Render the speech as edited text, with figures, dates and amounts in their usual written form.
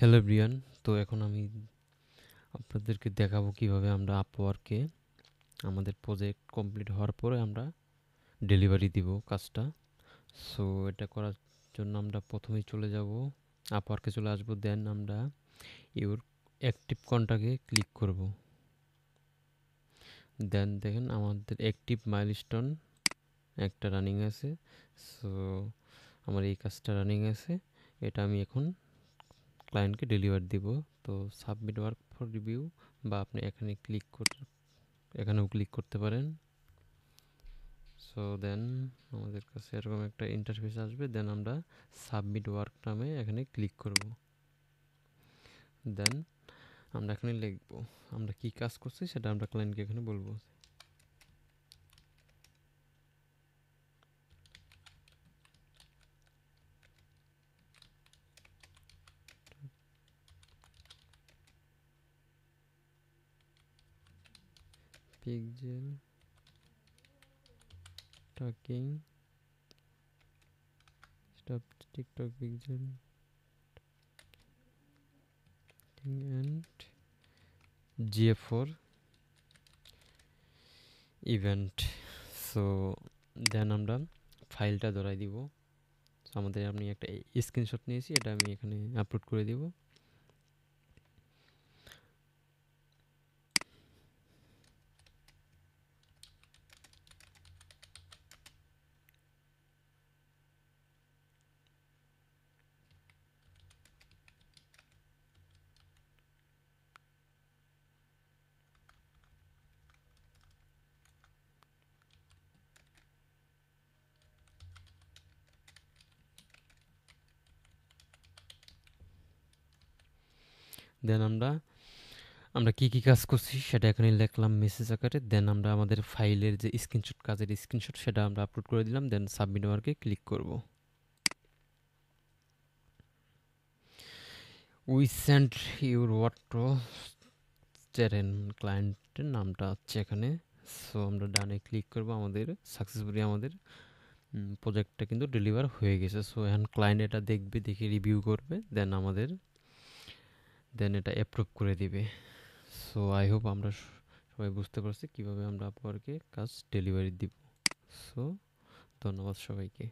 Hello Brian. তো এখন আমি আপনাদেরকে দেখাবো কিভাবে আমরা আপওয়ার্কে আমাদের প্রজেক্ট কমপ্লিট হওয়ার পরে আমরা ডেলিভারি দিব কাজটা। সো এটা করার জন্য আমরা প্রথমেই চলে যাব, আপওয়ার্কে চলে আসবো, দেন আমরা ইউর অ্যাক্টিভ কন্টাক্টে ক্লিক করব। দেন দেখেন আমাদের অ্যাক্টিভ মাইলস্টোন একটা রানিং আছে। সো আমার এই কাজটা রানিং আছে, এটা আমি এখন ক্লায়েন্টকে ডেলিভার দিব। তো সাবমিট ওয়ার্ক ফর রিভিউ, বা আপনি এখানেও ক্লিক করতে পারেন। সো দেন আমাদের কাছে এরকম একটা ইন্টারফেস আসবে, দেন আমরা সাবমিট ওয়ার্ক নামে এখানে ক্লিক করব। দেন আমরা এখানে লিখব আমরা কি কাজ করছি, সেটা আমরা ক্লায়েন্টকে এখানে বলবো। Pixel talking stop TikTok pixel and GF4 event. So then আমরা ফাইলটা ধরাই দিব। So আমাদের আমি একটা স্ক্রিনশট নিয়েছি, এটা আমি এখানে আপলোড করে দিব। দেন আমরা আমরা কি কি কাজ করছি সেটা এখানে লিখলাম মেসেজ আকারে। দেন আমরা আমাদের ফাইলের যে স্ক্রিনশট, কাজের স্ক্রিনশট, সেটা আমরা আপলোড করে দিলাম। দেন সাবমিট ওয়ার্কে ক্লিক করব। We send your work to চেরেন, ক্লায়েন্টের নামটা হচ্ছে এখানে। সো আমরা ডানে ক্লিক করব। আমাদের সাকসেসফুলি আমাদের প্রজেক্টটা কিন্তু ডেলিভার হয়ে গেছে। সো এখন ক্লায়েন্ট এটা দেখবে, দেখে রিভিউ করবে, দেন এটা অ্যাপ্রুভ করে দিবে। সো আই হোপ আমরা সবাই বুঝতে পারছি কিভাবে আমরা আপওয়ার্কে কাজ ডেলিভারি দিব। সো ধন্যবাদ সবাইকে।